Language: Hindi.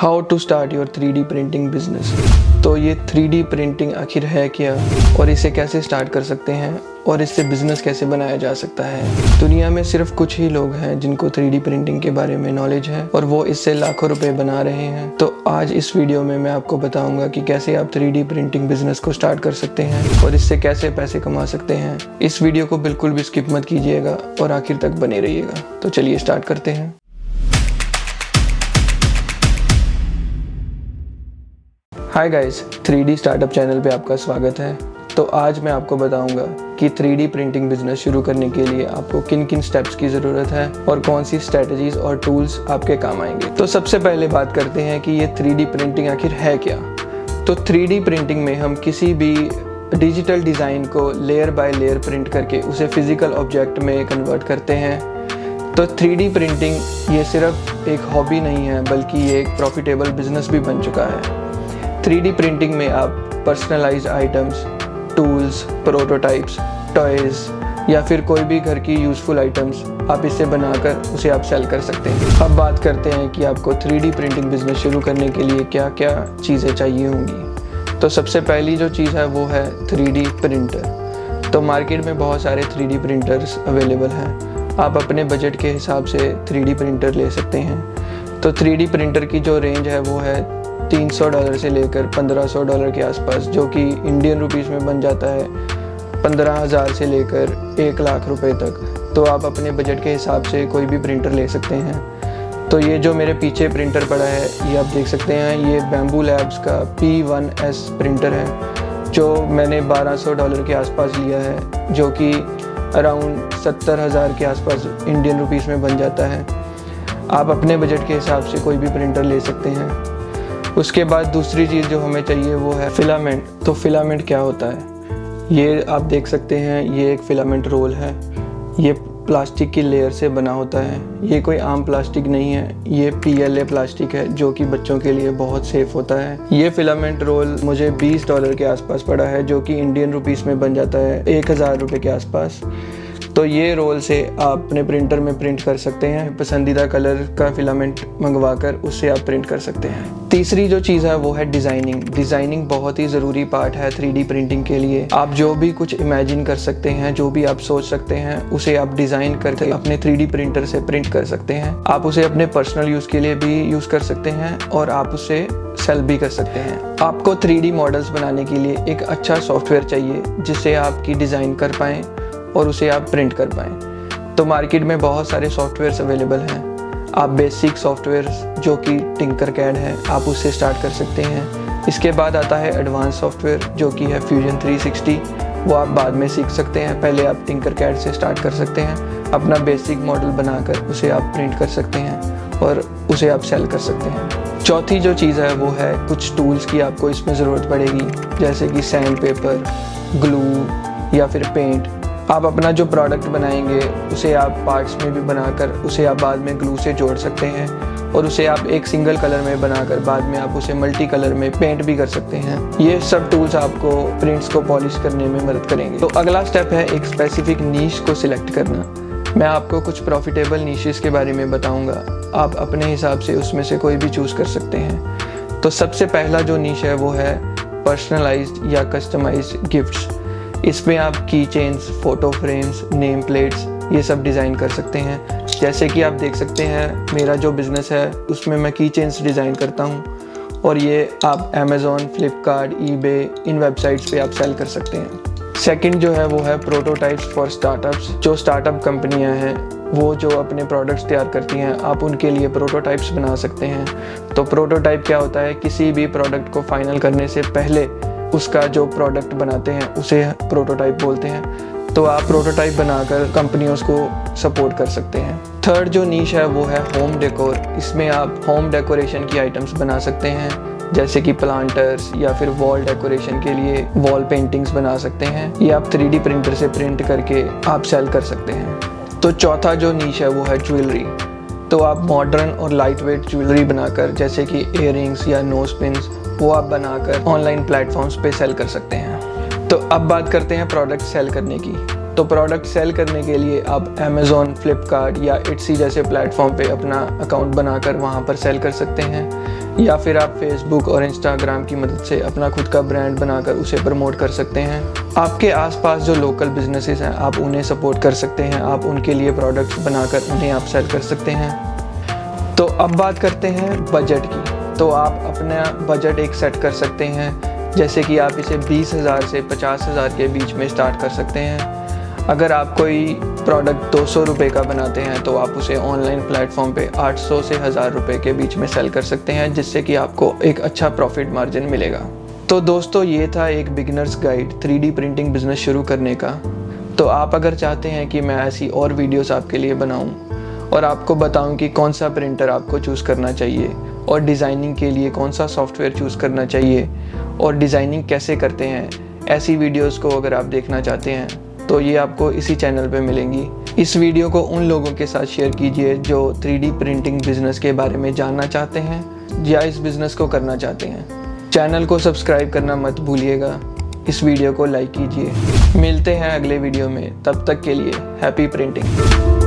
How to start your 3D printing business. तो ये 3D प्रिंटिंग आखिर है क्या और इसे कैसे स्टार्ट कर सकते हैं और इससे बिजनेस कैसे बनाया जा सकता है। दुनिया में सिर्फ कुछ ही लोग हैं जिनको 3D प्रिंटिंग के बारे में नॉलेज है और वो इससे लाखों रुपए बना रहे हैं। तो आज इस वीडियो में मैं आपको बताऊंगा कि कैसे आप 3D प्रिंटिंग बिजनेस को स्टार्ट कर सकते हैं और इससे कैसे पैसे कमा सकते हैं। इस वीडियो को बिल्कुल भी स्किप मत कीजिएगा और आखिर तक बने रहिएगा। तो चलिए स्टार्ट करते हैं। Hi guys, 3D startup channel पे आपका स्वागत है। तो आज मैं आपको बताऊंगा कि 3D प्रिंटिंग बिजनेस शुरू करने के लिए आपको किन किन स्टेप्स की ज़रूरत है और कौन सी स्ट्रेटजीज और टूल्स आपके काम आएंगे। तो सबसे पहले बात करते हैं कि ये 3D प्रिंटिंग आखिर है क्या। तो 3D प्रिंटिंग में हम किसी भी डिजिटल डिज़ाइन को लेयर बाय लेयर प्रिंट करके उसे फिजिकल ऑब्जेक्ट में कन्वर्ट करते हैं। तो 3D प्रिंटिंग ये सिर्फ एक हॉबी नहीं है बल्कि ये एक प्रॉफिटेबल बिजनेस भी बन चुका है। 3D प्रिंटिंग में आप personalised items, tools, prototypes, toys या फिर कोई भी घर की यूज़फुल आइटम्स आप इससे बनाकर उसे आप सेल कर सकते हैं। अब बात करते हैं कि आपको 3D प्रिंटिंग बिजनेस शुरू करने के लिए क्या क्या चीज़ें चाहिए होंगी। तो सबसे पहली जो चीज़ है वो है 3D प्रिंटर। तो मार्केट में बहुत सारे 3D प्रिंटर्स अवेलेबल हैं। आप अपने बजट के हिसाब से 3D प्रिंटर ले सकते हैं। तो 3D प्रिंटर की जो रेंज है वो है $300 से लेकर $1500 के आसपास, जो कि इंडियन रुपीस में बन जाता है 15,000 से लेकर 1 लाख रुपए तक। तो आप अपने बजट के हिसाब से कोई भी प्रिंटर ले सकते हैं। तो ये जो मेरे पीछे प्रिंटर पड़ा है ये आप देख सकते हैं, ये बैम्बू लैब्स का P1S प्रिंटर है जो मैंने $1200 के आसपास लिया है, जो कि अराउंड 70,000 के आसपास इंडियन रुपीस में बन जाता है। आप अपने बजट के हिसाब से कोई भी प्रिंटर ले सकते हैं। उसके बाद दूसरी चीज़ जो हमें चाहिए वो है फिलामेंट। तो फिलामेंट क्या होता है, ये आप देख सकते हैं, ये एक फिलामेंट रोल है। ये प्लास्टिक की लेयर से बना होता है। ये कोई आम प्लास्टिक नहीं है, ये PLA प्लास्टिक है जो कि बच्चों के लिए बहुत सेफ होता है। ये फिलामेंट रोल मुझे $20 के आसपास पड़ा है, जो कि इंडियन रुपीस में बन जाता है 1000 रुपये के आसपास। तो ये रोल से आप अपने प्रिंटर में प्रिंट कर सकते हैं। पसंदीदा कलर का फिलामेंट मंगवाकर उससे आप प्रिंट कर सकते हैं। तीसरी जो चीज़ है वो है डिज़ाइनिंग। डिज़ाइनिंग बहुत ही ज़रूरी पार्ट है 3D प्रिंटिंग के लिए। आप जो भी कुछ इमेजिन कर सकते हैं, जो भी आप सोच सकते हैं, उसे आप डिज़ाइन करके अपने 3D प्रिंटर से प्रिंट कर सकते हैं। आप उसे अपने पर्सनल यूज़ के लिए भी यूज़ कर सकते हैं और आप उसे सेल भी कर सकते हैं। आपको 3D मॉडल्स बनाने के लिए एक अच्छा सॉफ्टवेयर चाहिए जिससे आपकी डिज़ाइन कर पाएँ और उसे आप प्रिंट कर पाएँ। तो मार्केट में बहुत सारे सॉफ्टवेयर्स अवेलेबल हैं। आप बेसिक सॉफ्टवेयर्स जो कि टिंकरकैड है, आप उससे स्टार्ट कर सकते हैं। इसके बाद आता है एडवांस सॉफ्टवेयर जो कि है फ्यूजन 360। वो आप बाद में सीख सकते हैं। पहले आप टिंकरकैड से स्टार्ट कर सकते हैं। अपना बेसिक मॉडल बनाकर उसे आप प्रिंट कर सकते हैं और उसे आप सेल कर सकते हैं। चौथी जो चीज़ है वो है कुछ टूल्स की आपको इसमें ज़रूरत पड़ेगी, जैसे कि सैंड पेपर, ग्लू या फिर पेंट। आप अपना जो प्रोडक्ट बनाएंगे उसे आप पार्ट्स में भी बनाकर उसे आप बाद में ग्लू से जोड़ सकते हैं और उसे आप एक सिंगल कलर में बनाकर बाद में आप उसे मल्टी कलर में पेंट भी कर सकते हैं। ये सब टूल्स आपको प्रिंट्स को पॉलिश करने में मदद करेंगे। तो अगला स्टेप है एक स्पेसिफिक नीश को सिलेक्ट करना। मैं आपको कुछ प्रॉफिटेबल नीशेस के बारे में बताऊँगा। आप अपने हिसाब से उसमें से कोई भी चूज़ कर सकते हैं। तो सबसे पहला जो नीश है वो है पर्सनलाइज्ड या कस्टमाइज्ड गिफ्ट्स। इसमें आप की chains, photo frames, name plates ये सब डिज़ाइन कर सकते हैं। जैसे कि आप देख सकते हैं मेरा जो बिज़नेस है उसमें मैं की चेन्स डिज़ाइन करता हूँ और ये आप Amazon, फ्लिपकार्ट, eBay इन वेबसाइट्स पे आप सेल कर सकते हैं। सेकंड जो है वो है प्रोटोटाइप्स फॉर स्टार्टअप्स। जो स्टार्टअप कंपनियाँ हैं वो जो अपने प्रोडक्ट्स तैयार करती हैं, आप उनके लिए प्रोटोटाइप्स बना सकते हैं। तो प्रोटोटाइप क्या होता है, किसी भी प्रोडक्ट को फाइनल करने से पहले उसका जो प्रोडक्ट बनाते हैं उसे प्रोटोटाइप बोलते हैं। तो आप प्रोटोटाइप बनाकर कंपनियों को सपोर्ट कर सकते हैं। थर्ड जो नीश है वो है होम डेकोर। इसमें आप होम डेकोरेशन की आइटम्स बना सकते हैं, जैसे कि प्लांटर्स या फिर वॉल डेकोरेशन के लिए वॉल पेंटिंग्स बना सकते हैं। ये आप 3D प्रिंटर से प्रिंट करके आप सेल कर सकते हैं। तो चौथा जो नीश है वो है ज्वेलरी। तो आप मॉडर्न और लाइट वेट ज्वेलरी बनाकर, जैसे कि इयररिंग्स या नोज पिन्स, वो आप बनाकर ऑनलाइन प्लेटफॉर्म्स पे सेल कर सकते हैं। तो अब बात करते हैं प्रोडक्ट सेल करने की। तो प्रोडक्ट सेल करने के लिए आप Amazon, फ्लिपकार्ट या Etsy जैसे प्लेटफॉर्म पे अपना अकाउंट बनाकर वहाँ पर सेल कर सकते हैं। या फिर आप फेसबुक और इंस्टाग्राम की मदद से अपना खुद का ब्रांड बनाकर उसे प्रमोट कर सकते हैं। आपके आसपास जो लोकल बिजनेसेस हैं आप उन्हें सपोर्ट कर सकते हैं, आप उनके लिए प्रोडक्ट्स बनाकर उन्हें आप सेल कर सकते हैं। तो अब बात करते हैं बजट की। तो आप अपना बजट एक सेट कर सकते हैं, जैसे कि आप इसे 20,000 से 50,000 के बीच में स्टार्ट कर सकते हैं। अगर आप कोई प्रोडक्ट 200 रुपये का बनाते हैं तो आप उसे ऑनलाइन प्लेटफॉर्म पे 800 से 1000 रुपये के बीच में सेल कर सकते हैं, जिससे कि आपको एक अच्छा प्रॉफिट मार्जिन मिलेगा। तो दोस्तों ये था एक beginners guide 3D printing business शुरू करने का। तो आप अगर चाहते हैं कि मैं ऐसी और वीडियोस आपके लिए बनाऊं और आपको बताऊं कि कौन सा प्रिंटर आपको चूज़ करना चाहिए और डिज़ाइनिंग के लिए कौन सा सॉफ्टवेयर चूज़ करना चाहिए और डिज़ाइनिंग कैसे करते हैं, ऐसी वीडियोस को अगर आप देखना चाहते हैं तो ये आपको इसी चैनल पे मिलेंगी। इस वीडियो को उन लोगों के साथ शेयर कीजिए जो 3D प्रिंटिंग बिजनेस के बारे में जानना चाहते हैं या इस बिज़नेस को करना चाहते हैं। चैनल को सब्सक्राइब करना मत भूलिएगा, इस वीडियो को लाइक कीजिए। मिलते हैं अगले वीडियो में, तब तक के लिए हैप्पी प्रिंटिंग।